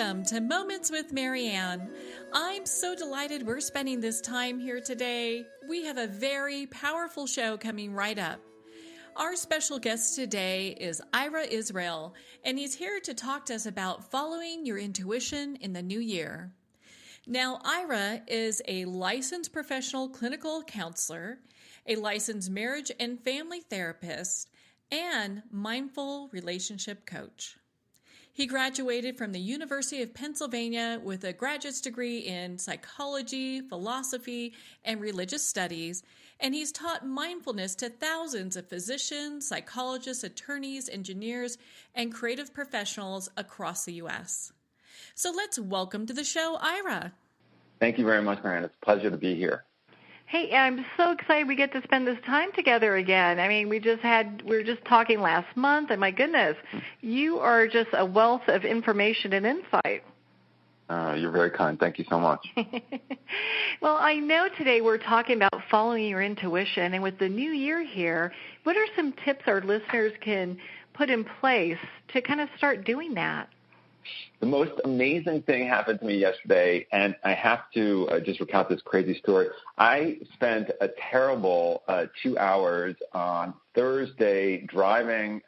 Welcome to Moments with Marianne. I'm so delighted we're spending this time here today. We have a very powerful show coming right up. Our special guest today is Ira-Israel, and he's here to talk to us about following your intuition in the new year. Now, Ira is a licensed professional clinical counselor, a licensed marriage and family therapist, and mindful relationship coach. He graduated from the University of Pennsylvania with a graduate's degree in psychology, philosophy, and religious studies, and he's taught mindfulness to thousands of physicians, psychologists, attorneys, engineers, and creative professionals across the U.S. So let's welcome to the show, Ira. Thank you very much, Marianne. It's a pleasure to be here. Hey, I'm so excited we get to spend this time together again. I mean, we were just talking last month, and my goodness, you are just a wealth of information and insight. You're very kind. Thank you so much. Well, I know today we're talking about following your intuition, and with the new year here, what are some tips our listeners can put in place to kind of start doing that? The most amazing thing happened to me yesterday, and I have to just recount this crazy story. I spent a terrible 2 hours on Thursday driving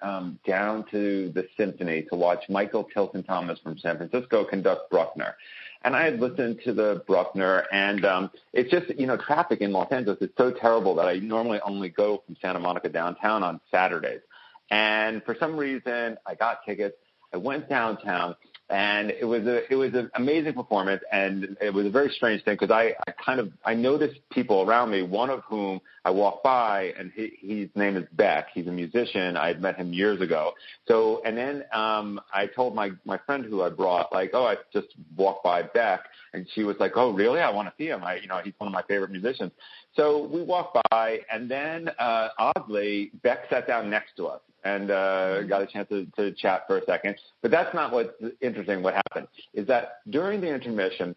down to the Symphony to watch Michael Tilton Thomas from San Francisco conduct Bruckner. And I had listened to the Bruckner, and it's just, traffic in Los Angeles is so terrible that I normally only go from Santa Monica downtown on Saturdays. And for some reason, I got tickets. I went downtown, and it was an amazing performance, and it was a very strange thing because I noticed people around me, one of whom I walked by, and his name is Beck. He's a musician. I had met him years ago. So, and then I told my friend who I brought, I just walked by Beck, and she was like, oh, really? I want to see him. He's one of my favorite musicians. So we walked by, and then oddly, Beck sat down next to us. And got a chance to chat for a second. But that's not what's interesting. What happened is that during the intermission,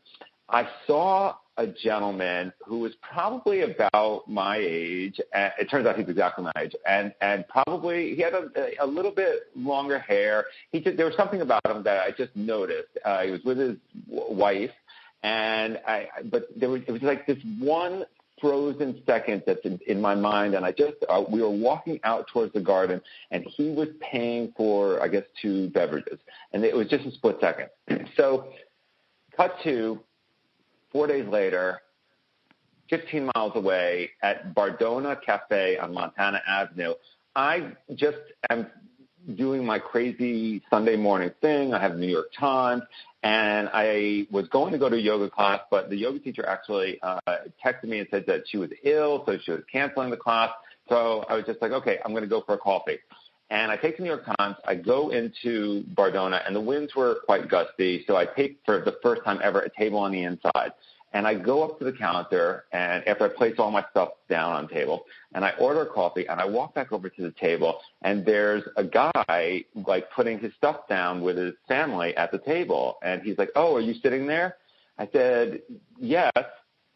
I saw a gentleman who was probably about my age. And it turns out he's exactly my age. And probably he had a little bit longer hair. There was something about him that I just noticed. He was with his wife. But it was like this one frozen second that's in my mind, and we were walking out towards the garden, and he was paying for, I guess, 2 beverages, and it was just a split second. So, cut to 4 days later, 15 miles away at Bardona Cafe on Montana Avenue. I just am doing my crazy Sunday morning thing. I have the New York Times, and I was going to go to a yoga class, but the yoga teacher actually texted me and said that she was ill, so she was canceling the class. So I was just like, okay, I'm going to go for a coffee. And I take the New York Times. I go into Bardona, and the winds were quite gusty, so I take, for the first time ever, a table on the inside. And I go up to the counter, and after I place all my stuff down on the table, and I order coffee, and I walk back over to the table, and there's a guy, putting his stuff down with his family at the table. And he's like, oh, are you sitting there? I said, yes.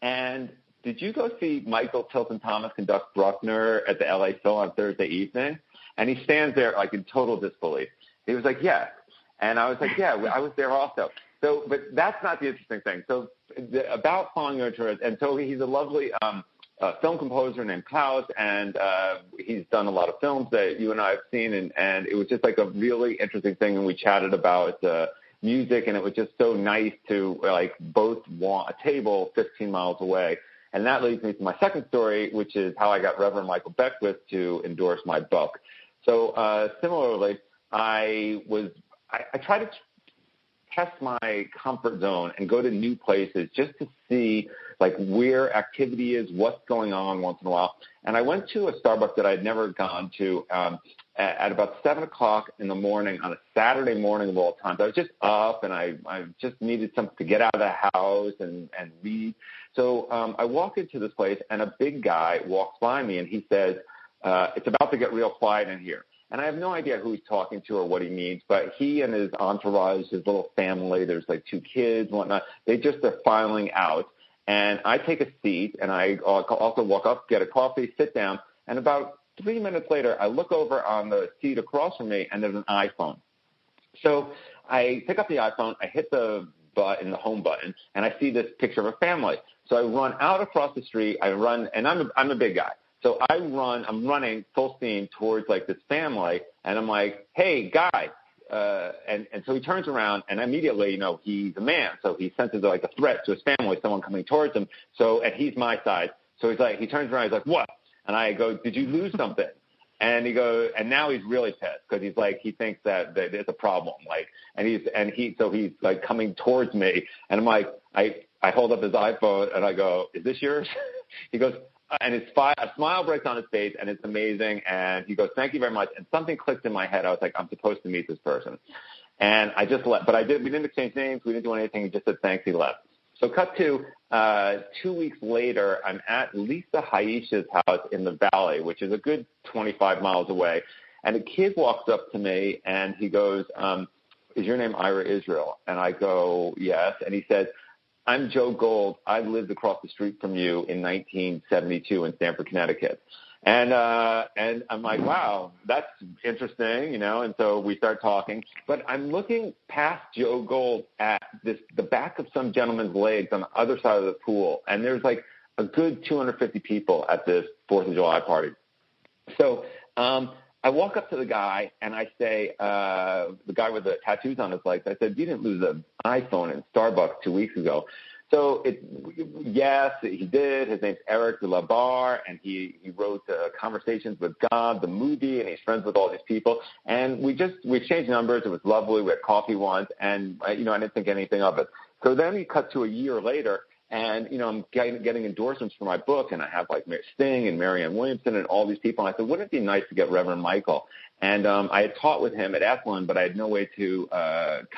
And did you go see Michael Tilton Thomas conduct Bruckner at the LA Phil on Thursday evening? And he stands there, in total disbelief. He was like, yes. And I was like, yeah, I was there also. So, but that's not the interesting thing. So about following your interest, and so he's a lovely film composer named Klaus, and he's done a lot of films that you and I have seen, and it was just a really interesting thing, and we chatted about music, and it was just so nice to both want a table 15 miles away. And that leads me to my second story, which is how I got Reverend Michael Beckwith to endorse my book. So similarly, I try to test my comfort zone and go to new places just to see where activity is, what's going on once in a while. And I went to a Starbucks that I'd never gone to at about 7 o'clock in the morning on a Saturday morning of all times. I was just up, and I just needed something to get out of the house and read. So I walk into this place, and a big guy walks by me, and he says, it's about to get real quiet in here. And I have no idea who he's talking to or what he means, but he and his entourage, his little family, there's 2 kids and whatnot, they just are filing out. And I take a seat, and I also walk up, get a coffee, sit down, and about 3 minutes later, I look over on the seat across from me, and there's an iPhone. So I pick up the iPhone, I hit the button, the home button, and I see this picture of a family. So I run out across the street. I run, and I'm a big guy. So I'm running full steam towards like this family, and I'm like, hey, guy. And so he turns around, and immediately, you know, he's a man. So he senses like a threat to his family, someone coming towards him. So, and he's my size. So he turns around, he's like, what? And I go, did you lose something? And he goes, and now he's really pissed because he's like, he thinks that there's a problem. Like, so he's like coming towards me, and I'm like, I hold up his iPhone and I go, is this yours? He goes, and a smile breaks on his face, and it's amazing. And he goes, thank you very much. And something clicked in my head. I was like, I'm supposed to meet this person. And I just left. But we didn't exchange names. We didn't do anything. He just said thanks. He left. So cut to 2 weeks later, I'm at Lisa Haisha's house in the Valley, which is a good 25 miles away. And a kid walks up to me, and he goes, is your name ira-israel? And I go, yes. And he says, I'm Joe Gold. I lived across the street from you in 1972 in Stamford, Connecticut. And I'm like, wow, that's interesting, you know. And so we start talking. But I'm looking past Joe Gold at the back of some gentleman's legs on the other side of the pool. And there's like a good 250 people at this 4th of July party. So I walk up to the guy, and I say, the guy with the tattoos on his legs, I said, you didn't lose an iPhone in Starbucks 2 weeks ago. So, yes, he did. His name's Eric de la Barre, and he wrote Conversations with God, the movie, and he's friends with all these people. And we exchanged numbers. It was lovely. We had coffee once, and, I didn't think anything of it. So then we cut to a year later, and, I'm getting endorsements for my book, and I have like Sting and Marianne Williamson and all these people. And I said, wouldn't it be nice to get Reverend Michael? And I had taught with him at Esalen, but I had no way to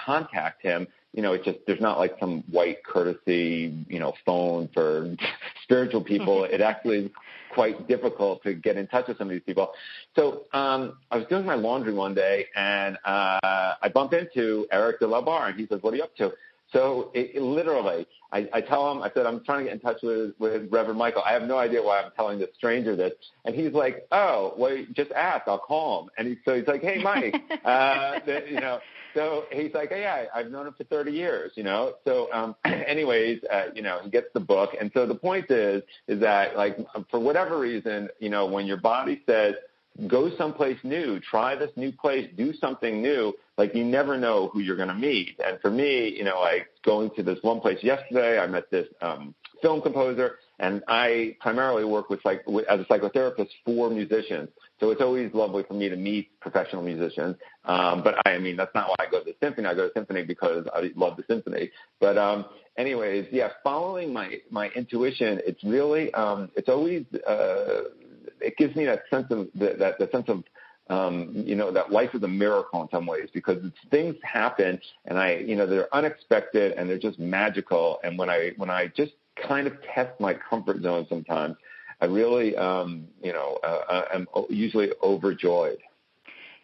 contact him. It's just there's not like some white courtesy, phone for spiritual people. It actually is quite difficult to get in touch with some of these people. So I was doing my laundry one day, and I bumped into Eric de la Barre, and he says, what are you up to? So literally, I tell him, I said, I'm trying to get in touch with Reverend Michael. I have no idea why I'm telling this stranger this. And he's like, oh, well, just ask. I'll call him. And he's like, hey, Mike, so he's like, hey, I've known him for 30 years, So anyways, he gets the book. And so the point is that, like, for whatever reason, when your body says, go someplace new, try this new place, do something new, like you never know who you're going to meet. And for me, like going to this one place yesterday, I met this film composer, and I primarily work as a psychotherapist for musicians. So it's always lovely for me to meet professional musicians. But that's not why I go to the symphony. I go to symphony because I love the symphony. But anyways, yeah, following my intuition, it's really, it's always, it gives me that sense of that sense of that life is a miracle in some ways, because things happen and they're unexpected and they're just magical. And when I just kind of test my comfort zone sometimes, I really am usually overjoyed.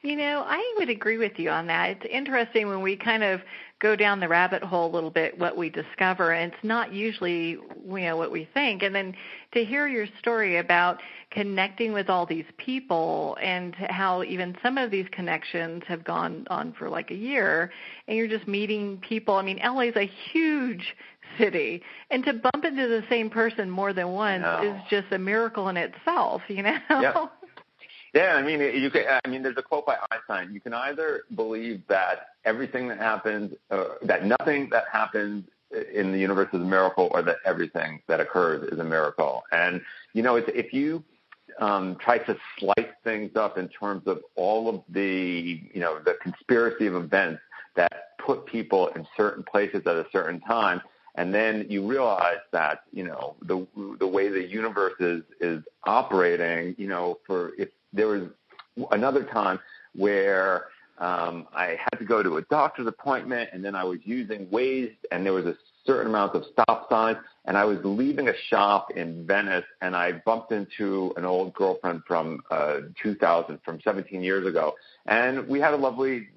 I would agree with you on that. It's interesting when we kind of go down the rabbit hole a little bit, what we discover, and it's not usually, what we think. And then to hear your story about connecting with all these people and how even some of these connections have gone on for like a year, and you're just meeting people. LA is a huge city, and to bump into the same person more than once is just a miracle in itself, Yeah. Yeah, there's a quote by Einstein. You can either believe that everything that happens, that nothing that happens in the universe is a miracle, or that everything that occurs is a miracle. And, if you try to slice things up in terms of all of the conspiracy of events that put people in certain places at a certain time, and then you realize that, the way the universe is operating, if there was another time where I had to go to a doctor's appointment, and then I was using Waze, and there was a certain amount of stop signs, and I was leaving a shop in Venice, and I bumped into an old girlfriend from 2000, from 17 years ago, and we had a lovely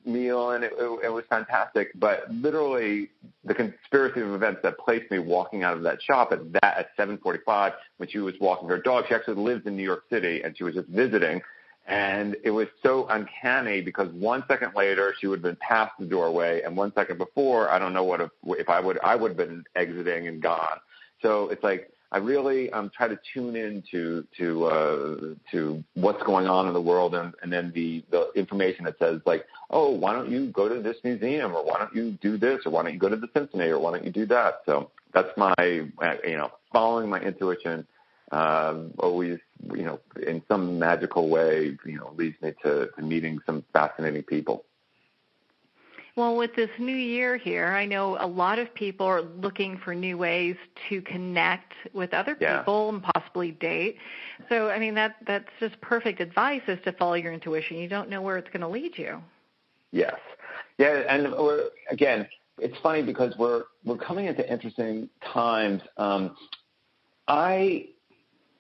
meal, and it was fantastic. But literally, the conspiracy of events that placed me walking out of that shop at 7:45 when she was walking her dog. She actually lives in New York City, and she was just visiting. And it was so uncanny because 1 second later she would have been past the doorway, and 1 second before, I don't know if I would have been exiting and gone. So it's like I really try to tune in to what's going on in the world, and then the information that says like, oh, why don't you go to this museum, or why don't you do this, or why don't you go to the symphony, or why don't you do that? So that's my following my intuition. Always, in some magical way, leads me to meeting some fascinating people. Well, with this new year here, I know a lot of people are looking for new ways to connect with other people and possibly date. So, I mean, that's just perfect advice, is to follow your intuition. You don't know where it's going to lead you. Yes. Yeah, and again, it's funny because we're coming into interesting times. I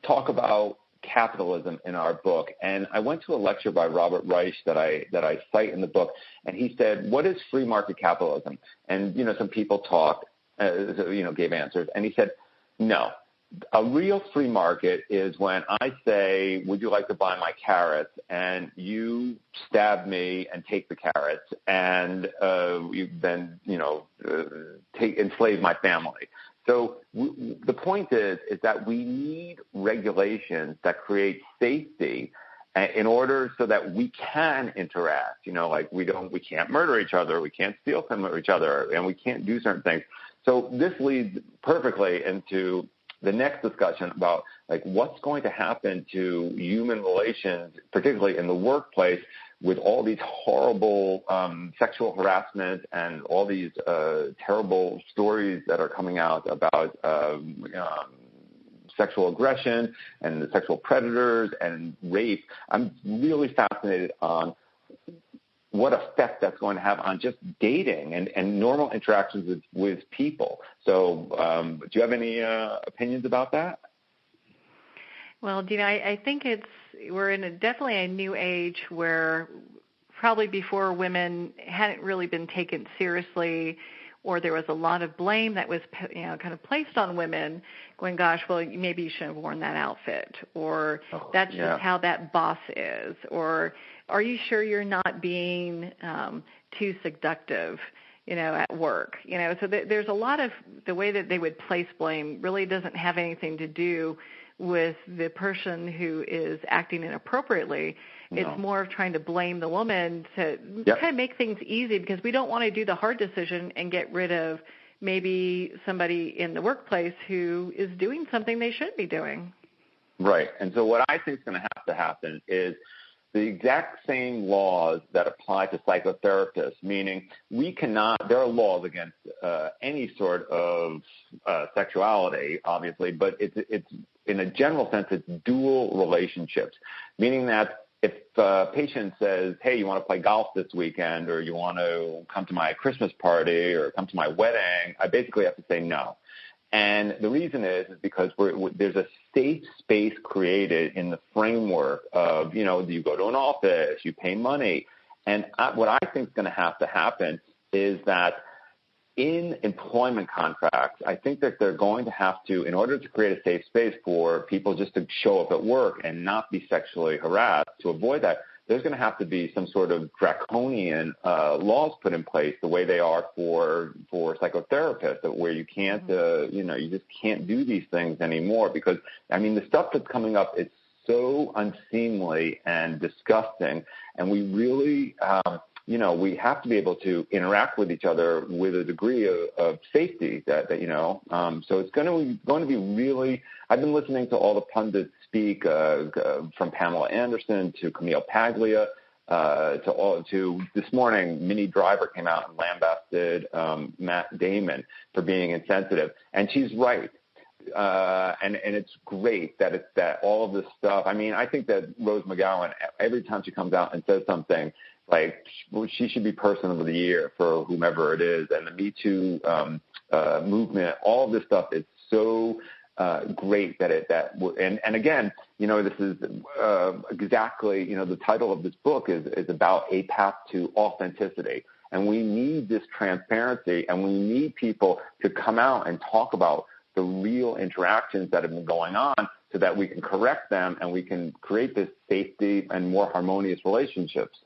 talk about capitalism in our book, and I went to a lecture by Robert Reich that I cite in the book, and he said, "What is free market capitalism?" And some people talked, gave answers, and he said, "No, a real free market is when I say, 'Would you like to buy my carrots?' and you stab me and take the carrots, and you then enslave my family." So the point is that we need regulations that create safety in order so that we can interact. Like we can't murder each other, we can't steal from each other, and we can't do certain things. So this leads perfectly into the next discussion about like what's going to happen to human relations, particularly in the workplace, with all these horrible sexual harassment and all these terrible stories that are coming out about sexual aggression and the sexual predators and rape. I'm really fascinated on what effect that's going to have on just dating and normal interactions with people. So do you have any opinions about that? Well, Dina, I think we're in definitely a new age where probably before women hadn't really been taken seriously, or there was a lot of blame that was kind of placed on women, going, gosh, well, maybe you shouldn't have worn that outfit, or that's just how that boss is, or are you sure you're not being too seductive, at work? So there's a lot of the way that they would place blame really doesn't have anything to do with the person who is acting inappropriately. It's more of trying to blame the woman to kind of make things easy, because we don't want to do the hard decision and get rid of maybe somebody in the workplace who is doing something they shouldn't be doing. Right. And so what I think is going to have to happen is the exact same laws that apply to psychotherapists, meaning there are laws against any sort of sexuality, obviously, but it's in a general sense, it's dual relationships, meaning that if a patient says, hey, you want to play golf this weekend, or you want to come to my Christmas party or come to my wedding, I basically have to say no. And the reason is because there's a safe space created in the framework of, you go to an office, you pay money. And what I think is going to have to happen is that in employment contracts, I think that they're going to have to, in order to create a safe space for people just to show up at work and not be sexually harassed, to avoid that, there's going to have to be some sort of draconian laws put in place the way they are for psychotherapists, where you can't, you just can't do these things anymore, because, the stuff that's coming up is so unseemly and disgusting, and we really, we have to be able to interact with each other with a degree of safety that so it's going to be really, I've been listening to all the pundits speak, from Pamela Anderson to Camille Paglia, to this morning, Minnie Driver came out and lambasted Matt Damon for being insensitive, and she's right. And it's great that all of this stuff. I think that Rose McGowan, every time she comes out and says something, like, she should be Person of the Year for whomever it is. And the Me Too movement, all of this stuff is so great and again, this is exactly, the title of this book is about a path to authenticity. And we need this transparency, and we need people to come out and talk about the real interactions that have been going on, so that we can correct them and we can create this safety and more harmonious relationships.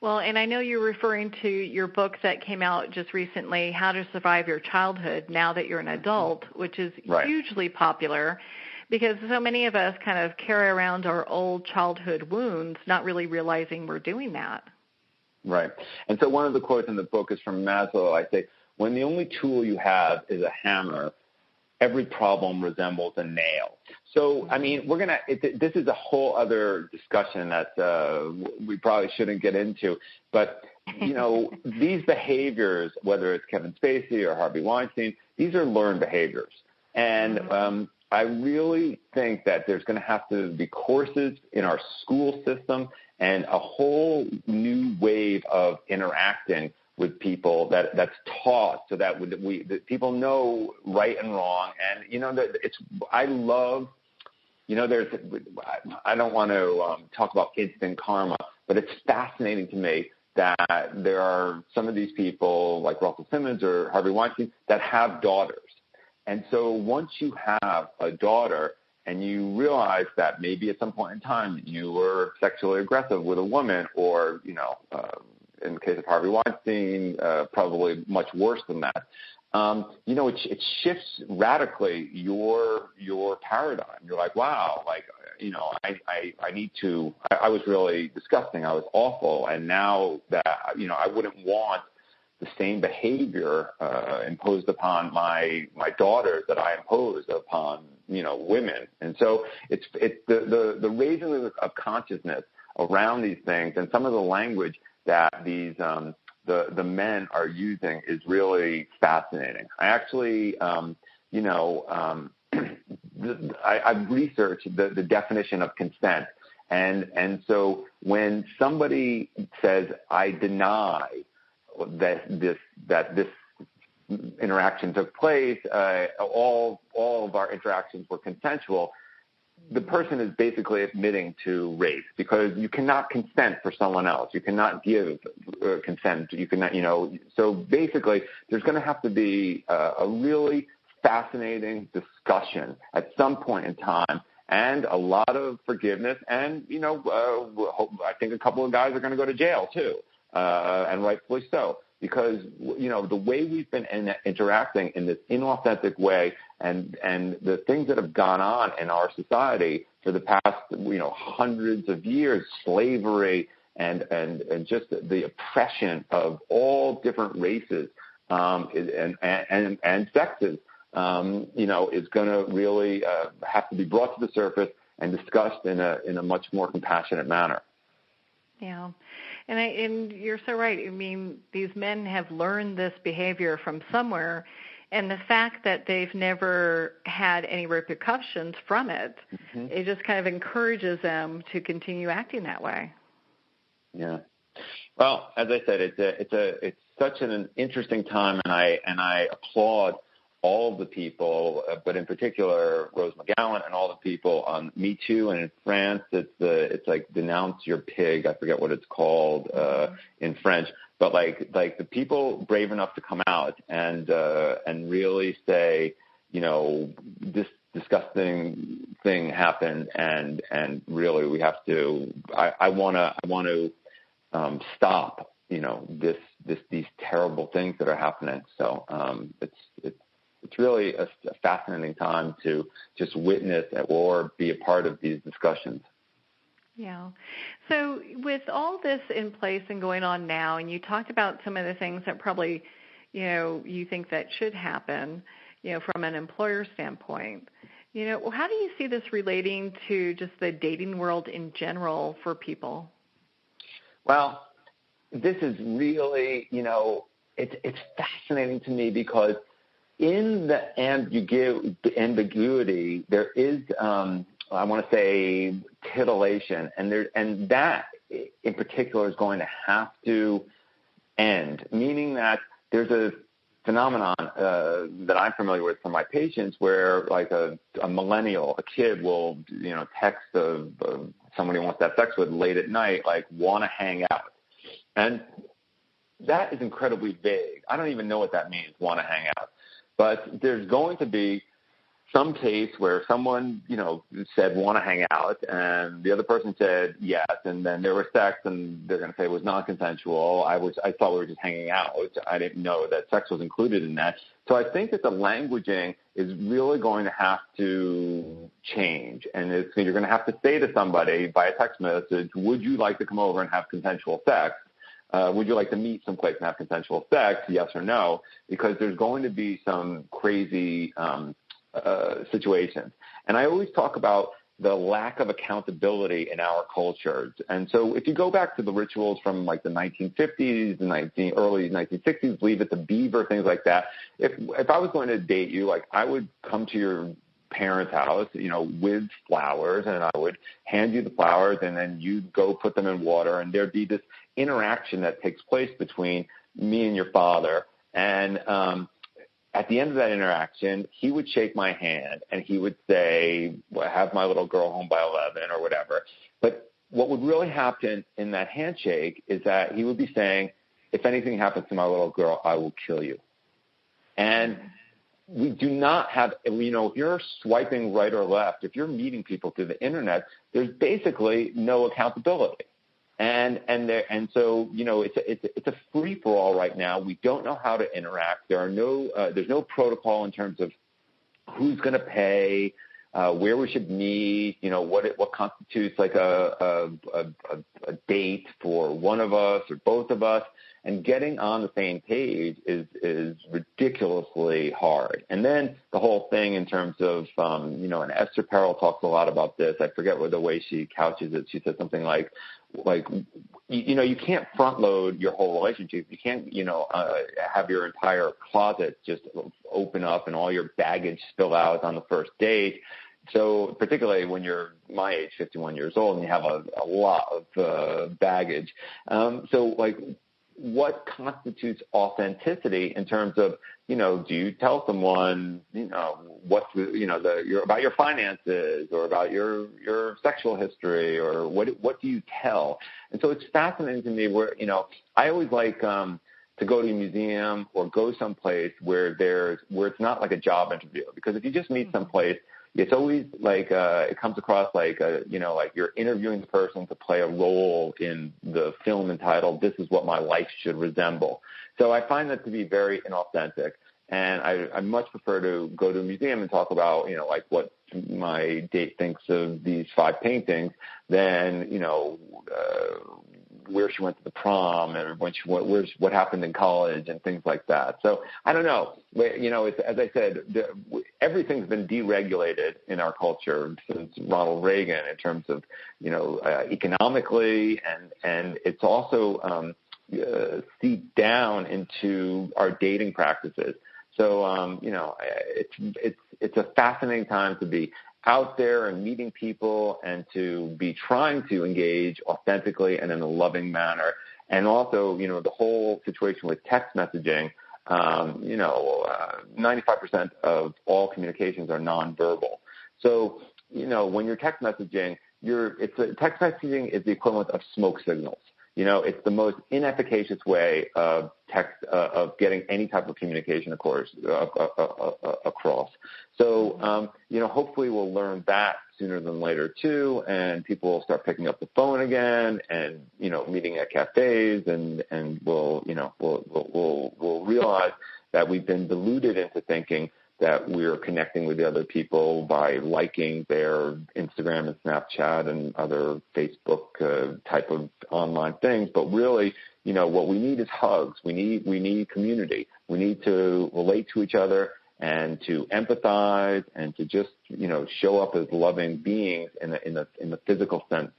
Well, and I know you're referring to your book that came out just recently, How to Survive Your Childhood Now That You're an Adult, which is hugely popular because so many of us kind of carry around our old childhood wounds, not really realizing we're doing that. Right. And so one of the quotes in the book is from Maslow. I say, when the only tool you have is a hammer, every problem resembles a nail. So, I mean, this is a whole other discussion that we probably shouldn't get into. But, you know, these behaviors, whether it's Kevin Spacey or Harvey Weinstein, these are learned behaviors. And I really think that there's going to have to be courses in our school system and a whole new wave of interacting with people that's taught so that that people know right and wrong. And, you know, I love, you know, I don't want to talk about instant karma, but it's fascinating to me that there are some of these people like Russell Simmons or Harvey Weinstein that have daughters. And so once you have a daughter and you realize that maybe at some point in time you were sexually aggressive with a woman or, you know, in the case of Harvey Weinstein, probably much worse than that. You know, it shifts radically your paradigm. You're like, wow, like, you know, I was really disgusting. I was awful. And now that, you know, I wouldn't want the same behavior imposed upon my daughters that I impose upon, you know, women. And so it's the raising of consciousness around these things and some of the language that these the men are using is really fascinating. I actually, you know, I've researched the definition of consent, and so when somebody says I deny that this interaction took place, all of our interactions were consensual, the person is basically admitting to rape because you cannot consent for someone else. You cannot give consent. You cannot, you know. So basically, there's going to have to be a really fascinating discussion at some point in time, and a lot of forgiveness. And you know, I think a couple of guys are going to go to jail too, and rightfully so. Because, you know, the way we've been interacting in this inauthentic way and the things that have gone on in our society for the past, you know, hundreds of years, slavery and just the oppression of all different races and sexes, you know, is going to really have to be brought to the surface and discussed in a much more compassionate manner. Yeah. And you're so right. I mean, these men have learned this behavior from somewhere, and the fact that they've never had any repercussions from it, it just kind of encourages them to continue acting that way. Yeah. Well, as I said, it's such an interesting time, and I applaud all of the people, but in particular Rose McGowan and all the people on Me Too. And in France, it's like Denounce Your Pig. I forget what it's called in French, but like the people brave enough to come out and really say, you know, this disgusting thing happened, and really we have to. I want to stop, you know, these terrible things that are happening. So it's really a fascinating time to just witness or be a part of these discussions. Yeah. So with all this in place and going on now, and you talked about some of the things that probably, you know, you think that should happen, you know, from an employer standpoint, you know, how do you see this relating to just the dating world in general for people? Well, this is really, you know, it's fascinating to me because in the ambiguity, there is, I want to say, titillation, and that in particular is going to have to end. Meaning that there's a phenomenon that I'm familiar with from my patients, where like a millennial, a kid will, you know, text somebody he wants to have sex with late at night, like want to hang out, and that is incredibly vague. I don't even know what that means, want to hang out. But there's going to be some case where someone, said want to hang out, and the other person said yes, and then there was sex, and they're going to say it was non-consensual. I thought we were just hanging out. I didn't know that sex was included in that. So I think that the languaging is really going to have to change, and you're going to have to say to somebody by a text message, would you like to come over and have consensual sex? Would you like to meet someplace and have consensual sex, yes or no? Because there's going to be some crazy situations. And I always talk about the lack of accountability in our culture. And so if you go back to the rituals from like the 1950s, early 1960s, Leave It to Beaver, things like that, if I was going to date you, like I would come to your parents' house, with flowers, and I would hand you the flowers, and then you'd go put them in water, and there'd be this interaction that takes place between me and your father. And at the end of that interaction, he would shake my hand, and he would say, well, have my little girl home by 11 or whatever. But what would really happen in that handshake is that he would be saying, if anything happens to my little girl, I will kill you. And we do not have, if you're swiping right or left, if you're meeting people through the internet, there's basically no accountability. And so it's a free for all right now. We don't know how to interact. There's no protocol in terms of who's going to pay, where we should meet. What constitutes like a date for one of us or both of us. And getting on the same page is ridiculously hard. And then the whole thing in terms of, and Esther Perel talks a lot about this. I forget what the way she couches it. She said something like, you can't front load your whole relationship. You can't, have your entire closet just open up and all your baggage spill out on the first date. So particularly when you're my age, 51 years old, and you have a lot of baggage. What constitutes authenticity in terms of, do you tell someone, what's about your finances or about your sexual history, or what do you tell? And so it's fascinating to me where, I always like to go to a museum or go someplace where it's not like a job interview, because if you just meet someplace, it's always like it comes across like like you're interviewing the person to play a role in the film entitled "This Is What My Life Should Resemble." So I find that to be very inauthentic, and I much prefer to go to a museum and talk about like what my date thinks of these 5 paintings than where she went to the prom and what happened in college and things like that. So I don't know. It's, as I said, everything's been deregulated in our culture since Ronald Reagan in terms of, economically, and it's also seeped down into our dating practices. So, it's a fascinating time to be out there and meeting people and to be trying to engage authentically and in a loving manner. And also, the whole situation with text messaging, 95% of all communications are nonverbal. So, when you're text messaging, text messaging is the equivalent of smoke signals. It's the most inefficacious way of getting any type of communication, of course, across. So, hopefully we'll learn that sooner than later too, and people will start picking up the phone again, and meeting at cafes, and we'll realize that we've been deluded into thinking that we're connecting with the other people by liking their Instagram and Snapchat and other Facebook type of online things. But really, what we need is hugs. We need community. We need to relate to each other and to empathize and to just, show up as loving beings in the physical sense.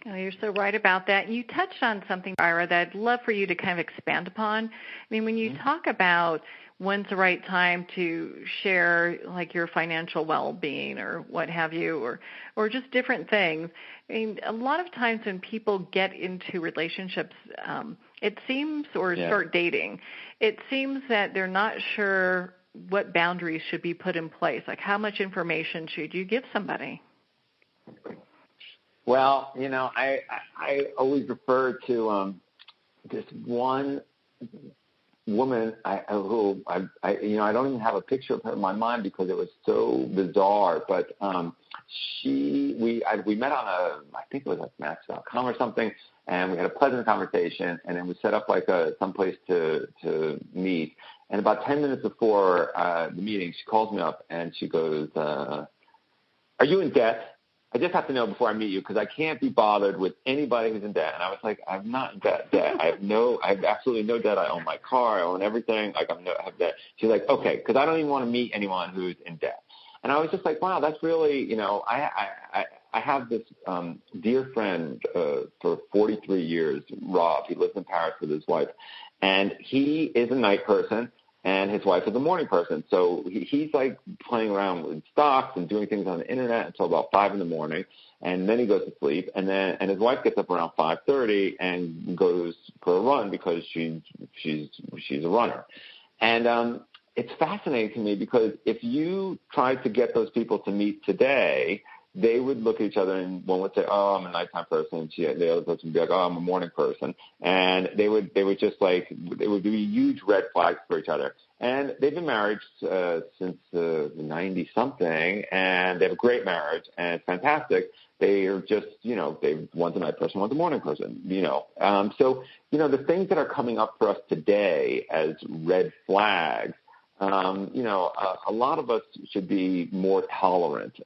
Oh, you're so right about that. You touched on something, Ira, that I'd love for you to kind of expand upon. I mean, when you talk about when's the right time to share like your financial well-being or what have you, or just different things. I mean, a lot of times when people get into relationships, it seems, or start dating, it seems that they're not sure what boundaries should be put in place. Like, how much information should you give somebody? Well, I always refer to this one woman I don't even have a picture of her in my mind because it was so bizarre. But we met on I think it was like Match.com or something, and we had a pleasant conversation, and then we set up like someplace to meet. And about 10 minutes before the meeting, she calls me up and she goes, "Are you in debt? I just have to know before I meet you because I can't be bothered with anybody who's in debt." And I was like, "I'm not in debt. I have absolutely no debt. I own my car. I own everything. Like I have debt." She's like, "Okay," because I don't even want to meet anyone who's in debt. And I was just like, "Wow, that's really, I have this dear friend for 43 years, Rob. He lives in Paris with his wife, and he is a night person. And his wife is a morning person. So he's like playing around with stocks and doing things on the internet until about 5 a.m. And then he goes to sleep. And his wife gets up around 5:30 and goes for a run because she's a runner. And it's fascinating to me because if you tried to get those people to meet today, they would look at each other and one would say, "Oh, I'm a nighttime person." The other person would be like, "Oh, I'm a morning person." And they would just like, it would be huge red flags for each other. And they've been married since 90-something, and they have a great marriage, and it's fantastic. They are just, one's a night person, one's a morning person, So, the things that are coming up for us today as red flags, a lot of us should be more tolerant,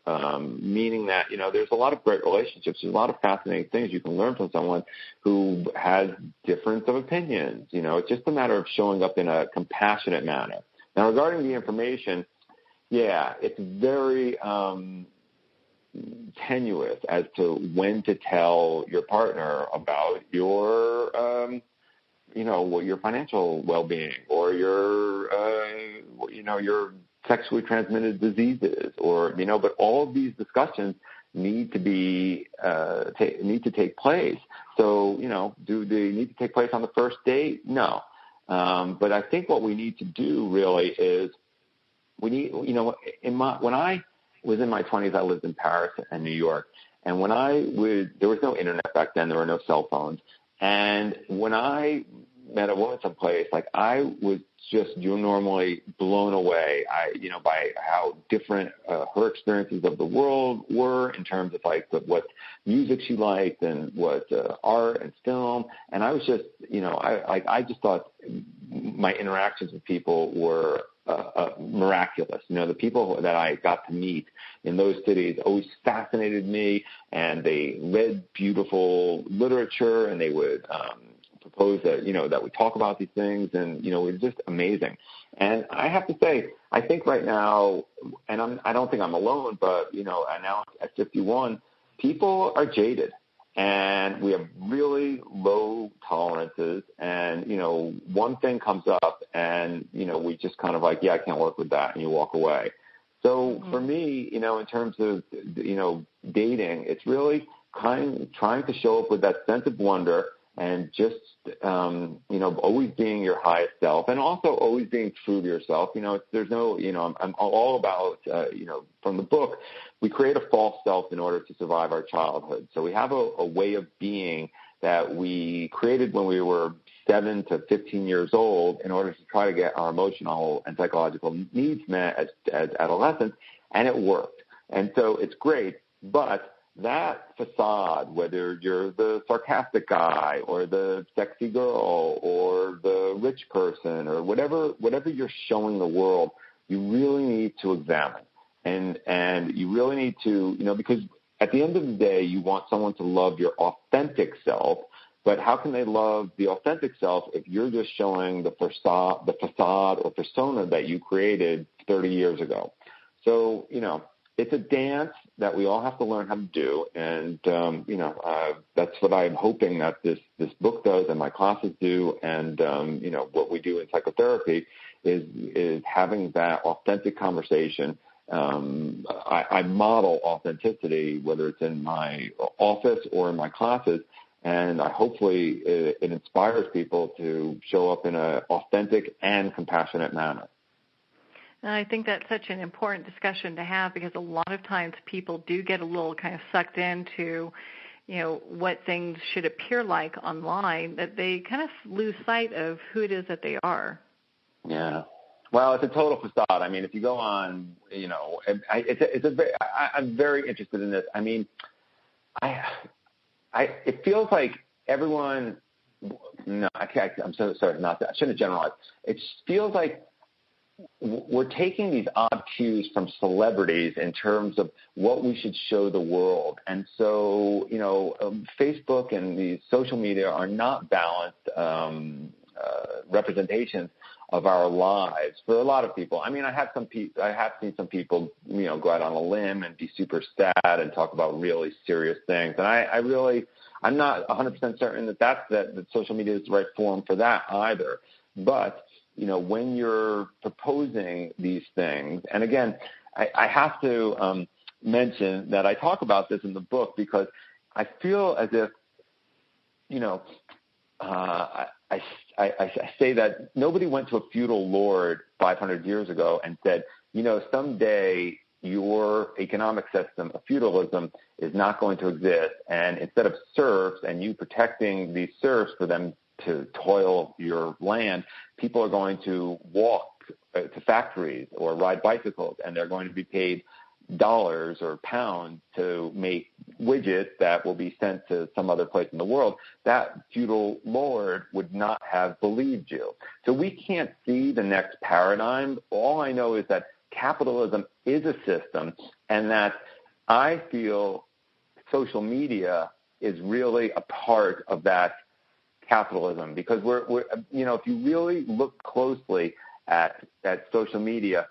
meaning that, there's a lot of great relationships. There's a lot of fascinating things you can learn from someone who has difference of opinions. It's just a matter of showing up in a compassionate manner. Now, regarding the information, it's very tenuous as to when to tell your partner about your your financial well-being or your sexually transmitted diseases, but all of these discussions need to be need to take place. So, do they need to take place on the first date? No. But I think what we need to do really is we need, when I was in my 20s, I lived in Paris and New York. And when there was no internet back then, there were no cell phones. And when I met a woman someplace, like I was just normally blown away, by how different her experiences of the world were in terms of like what music she liked and what art and film. And I was just, I just thought my interactions with people were miraculous. The people that I got to meet in those cities always fascinated me, and they read beautiful literature, and they would propose that, that we talk about these things, and, it was just amazing. And I have to say, I think right now, and I don't think I'm alone, but, now at 51, people are jaded. And we have really low tolerances, and, one thing comes up and, we just kind of like, I can't work with that, and you walk away. So for me, in terms of, dating, it's really trying to show up with that sense of wonder and just, always being your highest self, and also always being true to yourself. There's no, I'm all about, from the book, we create a false self in order to survive our childhood. So we have a way of being that we created when we were 7 to 15 years old in order to try to get our emotional and psychological needs met as adolescents, and it worked. And so it's great, but that facade, whether you're the sarcastic guy or the sexy girl or the rich person or whatever you're showing the world, you really need to examine. And you really need to, because at the end of the day, you want someone to love your authentic self, but how can they love the authentic self if you're just showing the facade or persona that you created 30 years ago? So, it's a dance that we all have to learn how to do, and that's what I'm hoping that this book does, and my classes do, and what we do in psychotherapy is having that authentic conversation. I model authenticity, whether it's in my office or in my classes, and hopefully it inspires people to show up in an authentic and compassionate manner. And I think that's such an important discussion to have, because a lot of times people do get a little kind of sucked into, what things should appear like online, that they kind of lose sight of who it is that they are. Yeah. Well, it's a total facade. I mean, if you go on, I'm very interested in this. I mean, it feels like everyone. No, I'm so sorry. Not that. I shouldn't generalize. It feels like we're taking these odd cues from celebrities in terms of what we should show the world. And so, Facebook and these social media are not balanced representations of our lives for a lot of people. I mean, I have seen some people, go out on a limb and be super sad and talk about really serious things. And I'm not 100% certain that social media is the right forum for that either. But when you're proposing these things, and again, I have to mention that I talk about this in the book because I feel as if, I say that nobody went to a feudal lord 500 years ago and said, someday your economic system of feudalism is not going to exist, and instead of serfs and you protecting these serfs for them to toil your land, people are going to walk to factories or ride bicycles, and they're going to be paid dollars or pounds to make widgets that will be sent to some other place in the world. That feudal lord would not have believed you. So we can't see the next paradigm. All I know is that capitalism is a system, and that I feel social media is really a part of that capitalism, because we're if you really look closely at social media,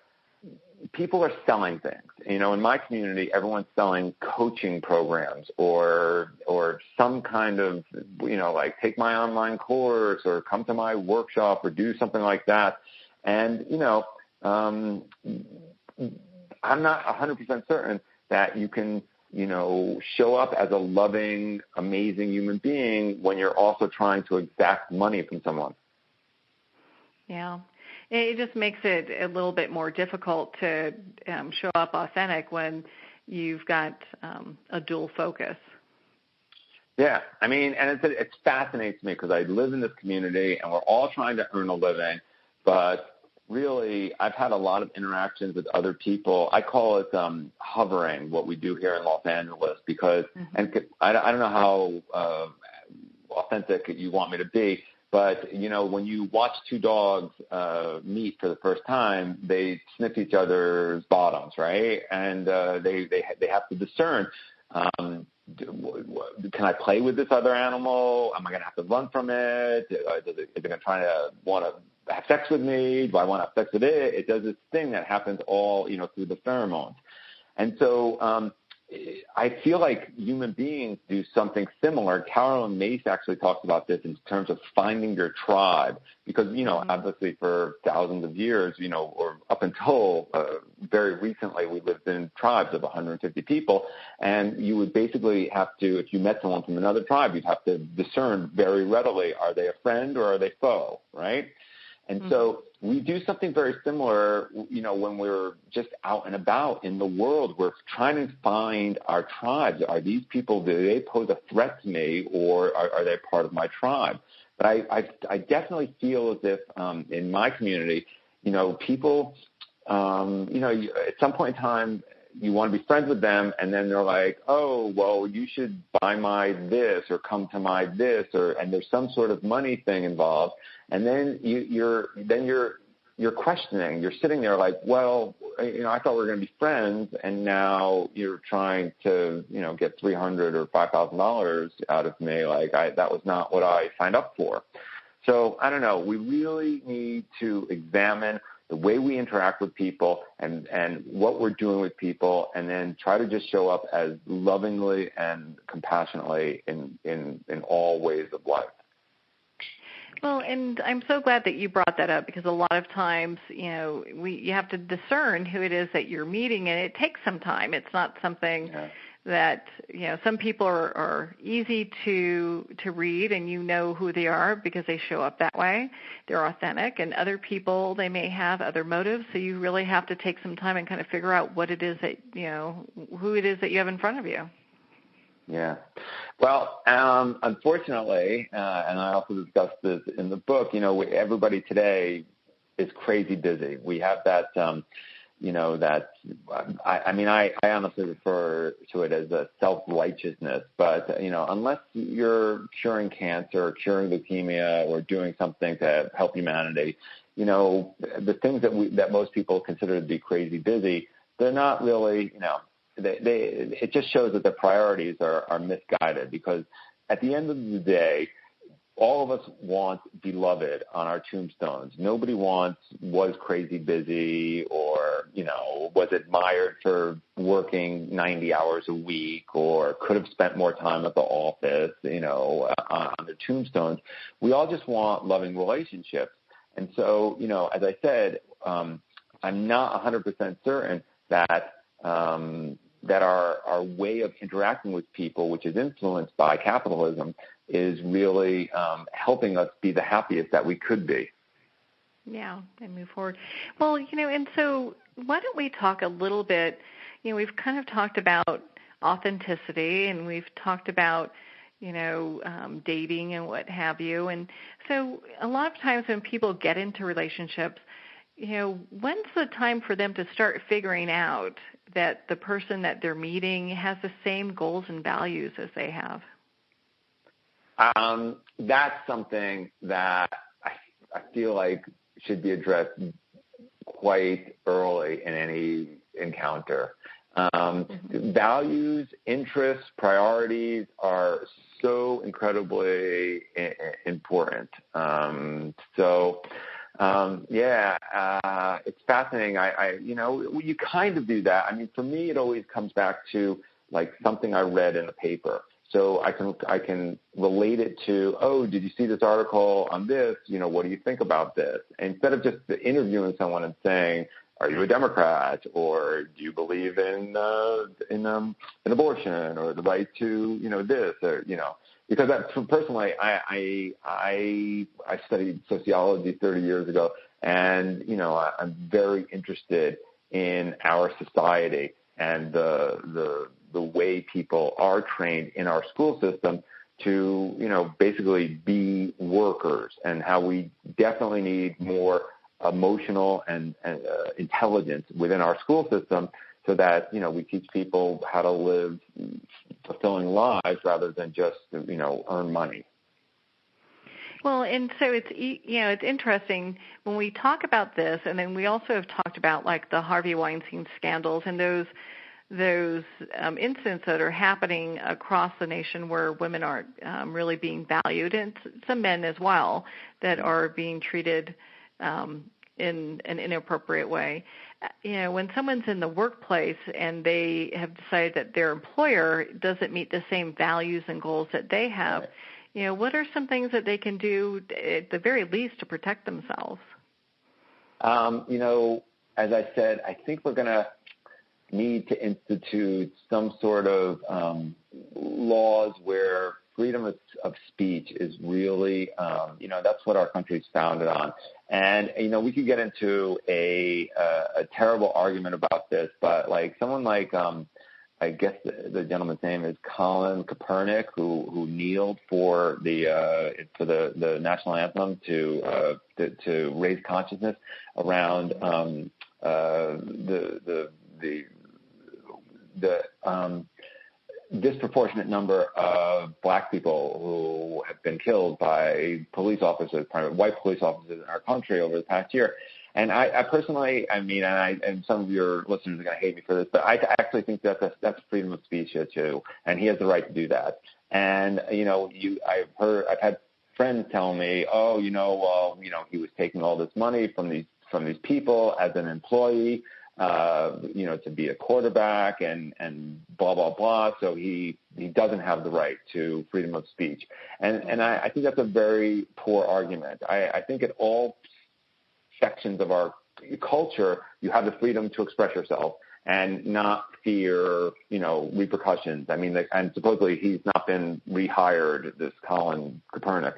people are selling things. In my community, everyone's selling coaching programs or some kind of, like take my online course or come to my workshop or do something like that. And, I'm not 100% certain that you can, show up as a loving, amazing human being when you're also trying to exact money from someone. Yeah. It just makes it a little bit more difficult to show up authentic when you've got a dual focus. Yeah, I mean, and it fascinates me because I live in this community and we're all trying to earn a living, but really I've had a lot of interactions with other people. I call it hovering, what we do here in Los Angeles, because and I don't know how authentic you want me to be, but, when you watch two dogs meet for the first time, they sniff each other's bottoms, right? And they have to discern, can I play with this other animal? Am I going to have to run from it? Is it going to try to want to have sex with me? Do I want to have sex with it? It does this thing that happens all, through the pheromones. And so I feel like human beings do something similar. Carolyn Mace actually talks about this in terms of finding your tribe, because, obviously for thousands of years, or up until very recently, we lived in tribes of 150 people, and you would basically have to, if you met someone from another tribe, you'd have to discern very readily, are they a friend or are they foe, right? And so we do something very similar, when we're just out and about in the world. We're trying to find our tribes. Are these people, do they pose a threat to me, or are they part of my tribe? But I definitely feel as if in my community, people, at some point in time, you want to be friends with them, and then they're like, oh, well, you should buy my this or come to my this, and there's some sort of money thing involved. And then you're questioning. You're sitting there like, well, I thought we were going to be friends, and now you're trying to, get $300 or $5,000 out of me. Like that was not what I signed up for. So I don't know. We really need to examine the way we interact with people and what we're doing with people, and then try to just show up as lovingly and compassionately in all ways of life. Well, and I'm so glad that you brought that up, because a lot of times, you have to discern who it is that you're meeting, and it takes some time. It's not something that, some people are easy to read, and who they are because they show up that way. They're authentic. And other people, they may have other motives, so you really have to take some time and kind of figure out what it is that, who it is that you have in front of you. Yeah. Well, unfortunately, and I also discussed this in the book, everybody today is crazy busy. We have that, I honestly refer to it as a self-righteousness. But, unless you're curing cancer or curing leukemia or doing something to help humanity, the things that most people consider to be crazy busy, they're not really, it just shows that their priorities are misguided, because at the end of the day, all of us want beloved on our tombstones. Nobody wants was crazy busy or, was admired for working 90 hours a week or could have spent more time at the office, on their tombstones. We all just want loving relationships. And so, as I said, I'm not 100% certain that our way of interacting with people, which is influenced by capitalism, is really helping us be the happiest that we could be. Yeah, and move forward. Well, and so why don't we talk a little bit, we've kind of talked about authenticity, and we've talked about, dating and what have you. And so a lot of times when people get into relationships, when's the time for them to start figuring out that the person that they're meeting has the same goals and values as they have? That's something that I feel like should be addressed quite early in any encounter. Values, interests, priorities are so incredibly important. It's fascinating. You kind of do that. I mean, for me, it always comes back to like something I read in a paper. So I can relate it to, did you see this article on this? What do you think about this? Instead of just interviewing someone and saying, are you a Democrat, or do you believe in abortion or the right to this, or because personally I studied sociology 30 years ago, and I'm very interested in our society and the way people are trained in our school system to, basically be workers, and how we definitely need more emotional and intelligence within our school system, so that, we teach people how to live fulfilling lives rather than just, earn money. Well, and so it's interesting when we talk about this, and then we also have talked about like the Harvey Weinstein scandals and those incidents that are happening across the nation where women aren't really being valued, and some men as well that are being treated in an inappropriate way. When someone's in the workplace and they have decided that their employer doesn't meet the same values and goals that they have, what are some things that they can do at the very least to protect themselves? As I said, I think we're going to need to institute some sort of laws where freedom of speech is really, that's what our country's founded on. And, we could get into a terrible argument about this, but like someone like, I guess the gentleman's name is Colin Kaepernick, who kneeled for the national anthem to raise consciousness around the disproportionate number of black people who have been killed by police officers, primarily white police officers in our country over the past year. And I personally, and some of your listeners are going to hate me for this, but I actually think that's freedom of speech here too, and he has the right to do that. And I've had friends tell me, he was taking all this money from these people as an employee, to be a quarterback and blah, blah, blah. So he doesn't have the right to freedom of speech. And I think that's a very poor argument. I think at all sections of our culture, you have the freedom to express yourself and not fear, repercussions. And supposedly he's not been rehired, this Colin Kaepernick,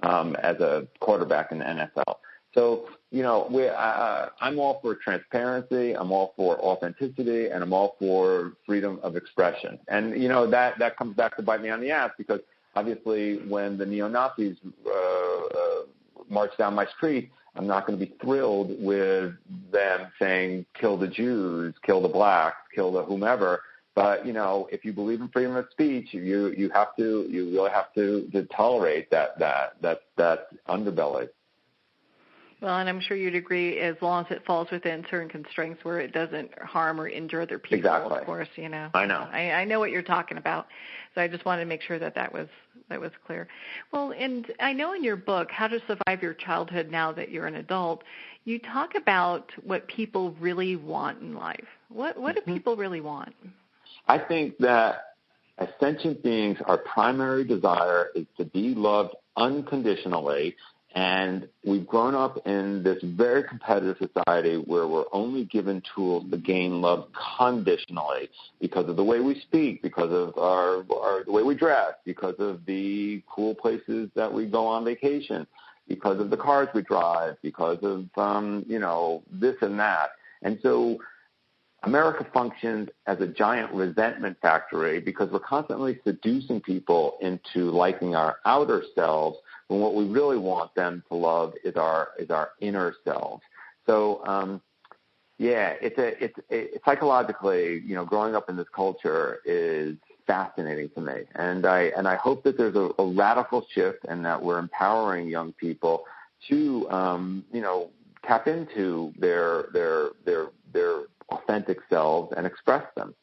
as a quarterback in the NFL. So, I'm all for transparency, I'm all for authenticity, and I'm all for freedom of expression. And, that comes back to bite me on the ass, because obviously when the neo-Nazis marched down my street, I'm not going to be thrilled with them saying, kill the Jews, kill the blacks, kill the whomever. But, if you believe in freedom of speech, you really have to tolerate that underbelly. Well, and I'm sure you'd agree, as long as it falls within certain constraints where it doesn't harm or injure other people. Exactly. Of course, I know. I know what you're talking about. So I just wanted to make sure that was clear. Well, and I know in your book, How to Survive Your Childhood Now That You're an Adult, you talk about what people really want in life. What do people really want? I think that as sentient beings, our primary desire is to be loved unconditionally, and we've grown up in this very competitive society where we're only given tools to gain love conditionally because of the way we speak, because of the way we dress, because of the cool places that we go on vacation, because of the cars we drive, because of this and that. And so America functions as a giant resentment factory because we're constantly seducing people into liking our outer selves when what we really want them to love is our inner selves. So, it's psychologically, growing up in this culture is fascinating to me, and I hope that there's a radical shift and that we're empowering young people to tap into their authentic selves and express them.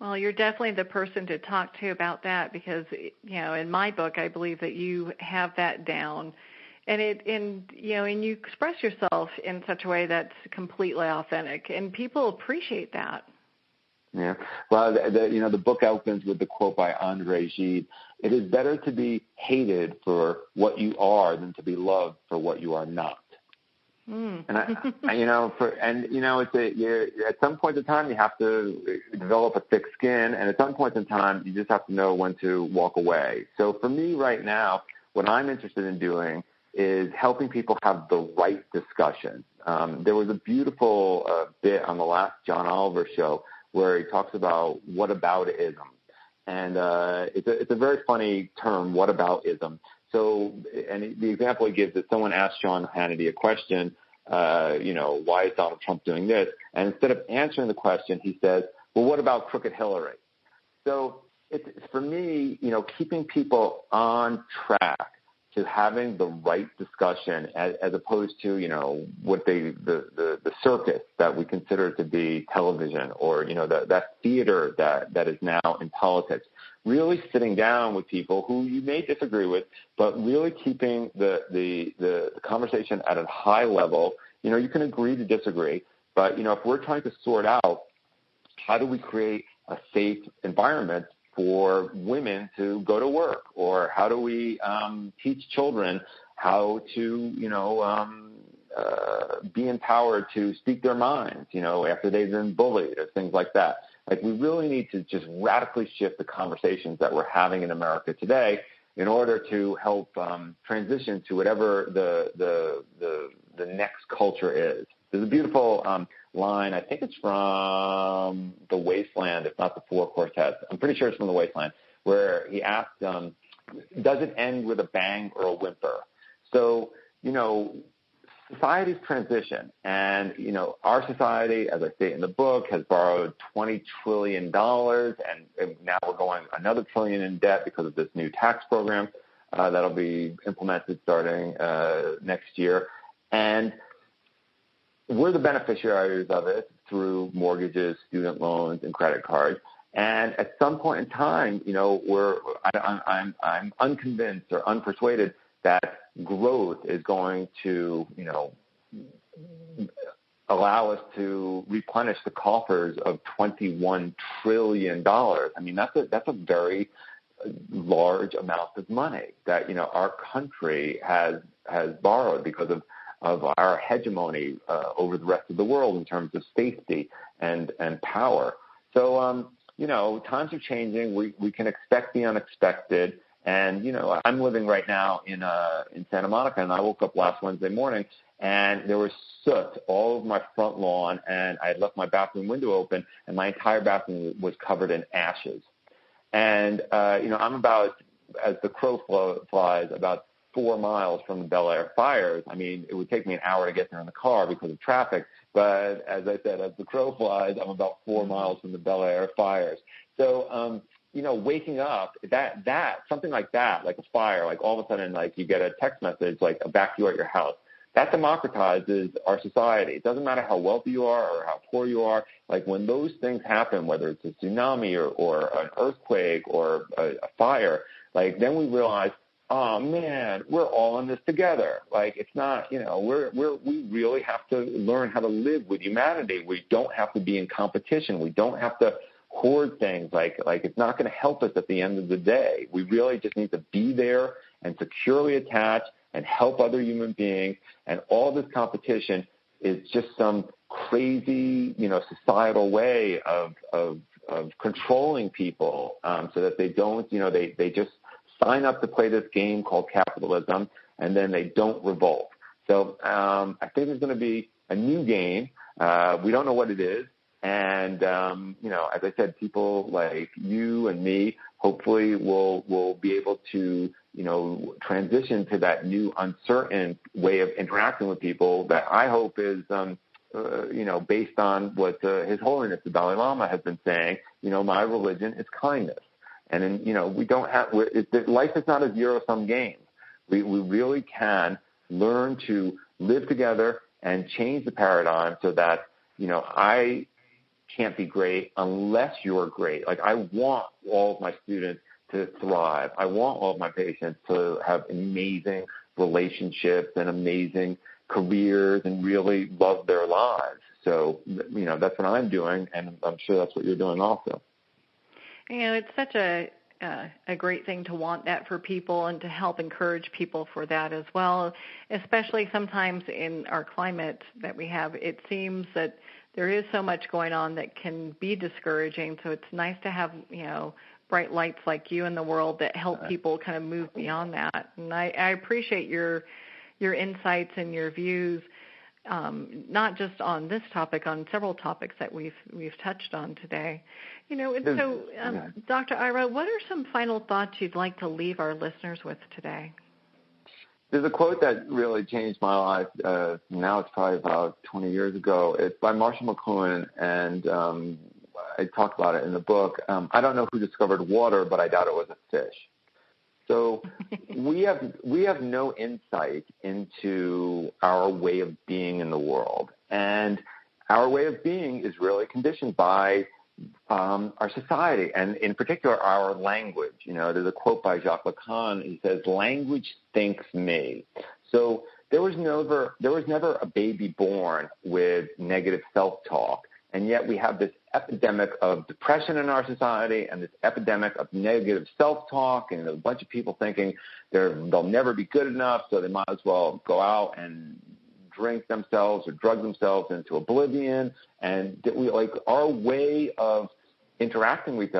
Well, you're definitely the person to talk to about that because, in my book, I believe that you have that down, and you express yourself in such a way that's completely authentic, and people appreciate that. Yeah. Well, the book opens with the quote by Andre Gide: "It is better to be hated for what you are than to be loved for what you are not." And at some point in time you have to develop a thick skin, and at some point in time you just have to know when to walk away. So for me right now, what I'm interested in doing is helping people have the right discussion. There was a beautiful bit on the last John Oliver show where he talks about whataboutism, and it's a very funny term, whataboutism. So, and the example he gives is someone asked Sean Hannity a question, why is Donald Trump doing this? And instead of answering the question, he says, well, what about crooked Hillary? So it's, for me, keeping people on track to having the right discussion as opposed to, what the circus that we consider to be television or, that theater that is now in politics. Really sitting down with people who you may disagree with, but really keeping the conversation at a high level. You can agree to disagree, but, if we're trying to sort out how do we create a safe environment for women to go to work, or how do we teach children how to, be empowered to speak their minds, after they've been bullied or things like that. Like, we really need to just radically shift the conversations that we're having in America today in order to help transition to whatever the next culture is. There's a beautiful line, I think it's from The Wasteland, if not The Four Quartets. I'm pretty sure it's from The Wasteland, where he asked, does it end with a bang or a whimper? So, societies transition, and, our society, as I say in the book, has borrowed $20 trillion, and now we're going another trillion in debt because of this new tax program that'll be implemented starting next year. And we're the beneficiaries of it through mortgages, student loans, and credit cards. And at some point in time, I'm unconvinced or unpersuaded that growth is going to, allow us to replenish the coffers of $21 trillion. I mean, that's a very large amount of money that, our country has borrowed because of our hegemony over the rest of the world in terms of safety and power. So, times are changing. We can expect the unexpected. And, I'm living right now in Santa Monica, and I woke up last Wednesday morning, and there was soot all over my front lawn, and I had left my bathroom window open, and my entire bathroom was covered in ashes. And, I'm about, as the crow flies, about 4 miles from the Bel Air fires. I mean, it would take me an hour to get there in the car because of traffic. But as I said, as the crow flies, I'm about 4 miles from the Bel Air fires. So, waking up, that something like that, like a fire, like all of a sudden, like you get a text message, like evacuate your house. That democratizes our society. It doesn't matter how wealthy you are or how poor you are. Like when those things happen, whether it's a tsunami or an earthquake or a fire, like then we realize, oh man, we're all in this together. Like it's not, we really have to learn how to live with humanity. We don't have to be in competition. We don't have to hoard things. Like it's not going to help us at the end of the day. We really just need to be there and securely attached and help other human beings. And all this competition is just some crazy, societal way of controlling people so that they don't, they just sign up to play this game called capitalism, and then they don't revolt. So I think there's going to be a new game. We don't know what it is. And, as I said, people like you and me hopefully will be able to, transition to that new uncertain way of interacting with people that I hope is, based on what His Holiness the Dalai Lama has been saying. My religion is kindness. And then, we don't have life is not a zero-sum game. We really can learn to live together and change the paradigm so that, I can't be great unless you're great. Like I want all of my students to thrive. I want all of my patients to have amazing relationships and amazing careers and really love their lives. So, that's what I'm doing, and I'm sure that's what you're doing also. It's such a great thing to want that for people and to help encourage people for that as well, especially sometimes in our climate that we have. It seems that there is so much going on that can be discouraging, so it's nice to have, bright lights like you in the world that help people kind of move beyond that. And I appreciate your insights and your views, not just on this topic, on several topics that we've touched on today. Dr. Ira, what are some final thoughts you'd like to leave our listeners with today? There's a quote that really changed my life. Now it's probably about 20 years ago. It's by Marshall McLuhan, and I talk about it in the book. I don't know who discovered water, but I doubt it was a fish. So we have no insight into our way of being in the world, and our way of being is really conditioned by our society, and in particular our language. There's a quote by Jacques Lacan. He says, "Language thinks me." So there was never a baby born with negative self-talk, and yet we have this epidemic of depression in our society and this epidemic of negative self-talk, and a bunch of people thinking they'll never be good enough, so they might as well go out and drink themselves or drug themselves into oblivion. And our way of interacting with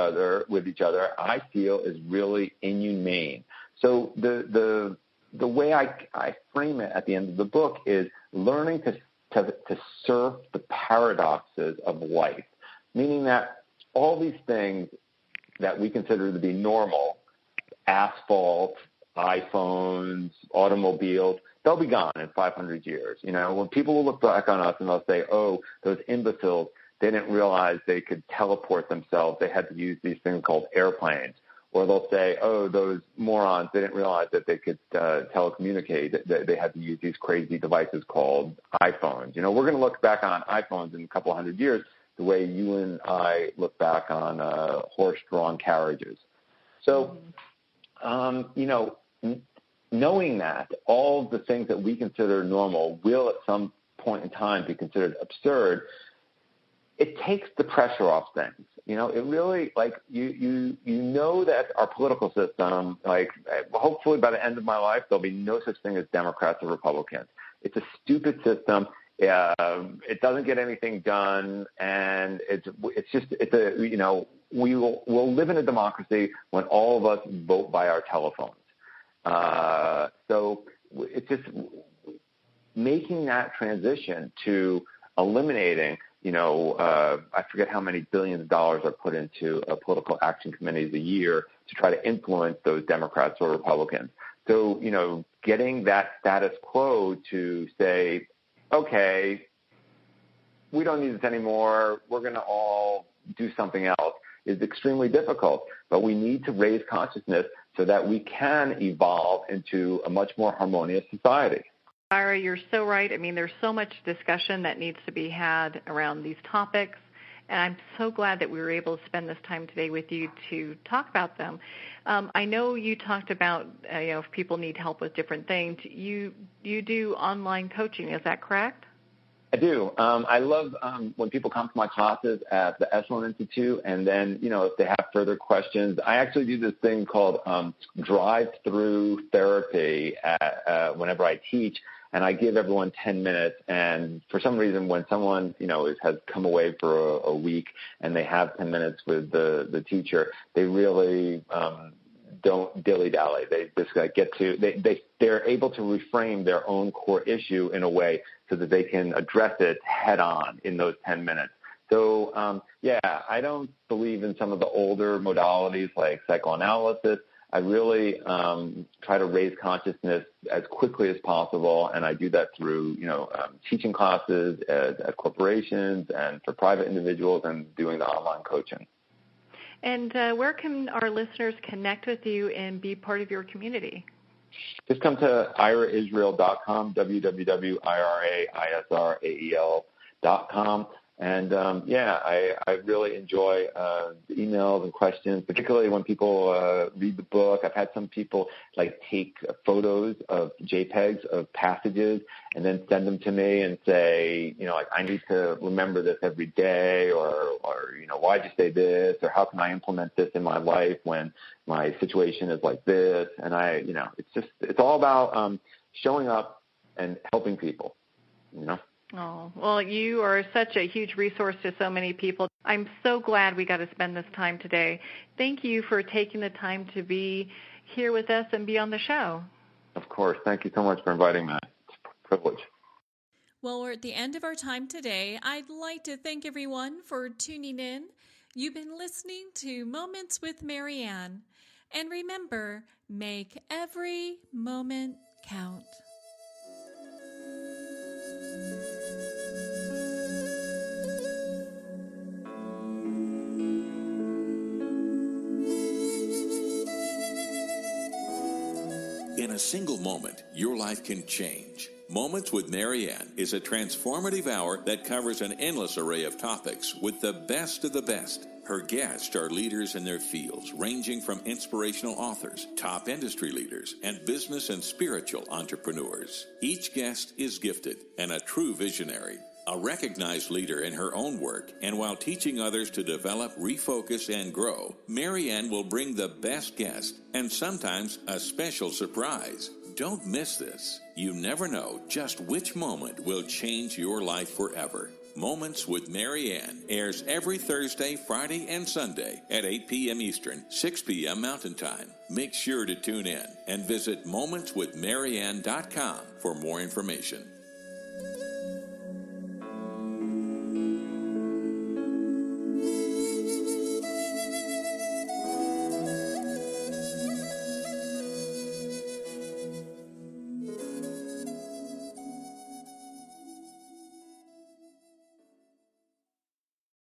each other, I feel, is really inhumane. So the way I frame it at the end of the book is learning to surf the paradoxes of life, meaning that all these things that we consider to be normal, asphalt, iPhones, automobiles, they'll be gone in 500 years. When people will look back on us and they'll say, oh, those imbeciles, they didn't realize they could teleport themselves. They had to use these things called airplanes. Or they'll say, oh, those morons, they didn't realize that they could telecommunicate, that they had to use these crazy devices called iPhones. We're going to look back on iPhones in a couple hundred years the way you and I look back on horse-drawn carriages. So, knowing that all the things that we consider normal will at some point in time be considered absurd, it takes the pressure off things. It really, you know that our political system, hopefully by the end of my life, there'll be no such thing as Democrats or Republicans. It's a stupid system. It doesn't get anything done, and we'll live in a democracy when all of us vote by our telephones. So it's just making that transition to eliminating, I forget how many billions of dollars are put into political action committees a year to try to influence those Democrats or Republicans. So, getting that status quo to say, okay, we don't need this anymore, we're going to all do something else, is extremely difficult. But we need to raise consciousness so that we can evolve into a much more harmonious society. Ira, you're so right. I mean, there's so much discussion that needs to be had around these topics, and I'm so glad that we were able to spend this time today with you to talk about them. I know you talked about, if people need help with different things, you do online coaching. Is that correct? I do. I love when people come to my classes at the Echelon Institute, and then, if they have further questions, I actually do this thing called drive-through therapy whenever I teach, and I give everyone 10 minutes. And for some reason, when someone, has come away for a week and they have 10 minutes with the teacher, they really don't dilly-dally. They just they're able to reframe their own core issue in a way so that they can address it head on in those 10 minutes. So, I don't believe in some of the older modalities like psychoanalysis. I really try to raise consciousness as quickly as possible, and I do that through, teaching classes at corporations and for private individuals and doing the online coaching. And where can our listeners connect with you and be part of your community? Just come to ira-israel.com, www.ira-israel.com. And, I really enjoy the emails and questions, particularly when people read the book. I've had some people, take photos of JPEGs of passages and then send them to me and say, I need to remember this every day, or why'd you say this, or how can I implement this in my life when my situation is like this? And it's all about showing up and helping people, Oh, well, you are such a huge resource to so many people. I'm so glad we got to spend this time today. Thank you for taking the time to be here with us and be on the show. Of course. Thank you so much for inviting me. It's a privilege. Well, we're at the end of our time today. I'd like to thank everyone for tuning in. You've been listening to Moments with Marianne. And remember, make every moment count. In a single moment, your life can change. Moments with Marianne is a transformative hour that covers an endless array of topics with the best of the best. Her guests are leaders in their fields, ranging from inspirational authors, top industry leaders, and business and spiritual entrepreneurs. Each guest is gifted and a true visionary, a recognized leader in her own work, and while teaching others to develop, refocus, and grow, Marianne will bring the best guest and sometimes a special surprise. Don't miss this. You never know just which moment will change your life forever. Moments with Marianne airs every Thursday, Friday, and Sunday at 8 p.m. Eastern, 6 p.m. Mountain Time. Make sure to tune in and visit momentswithmarianne.com for more information.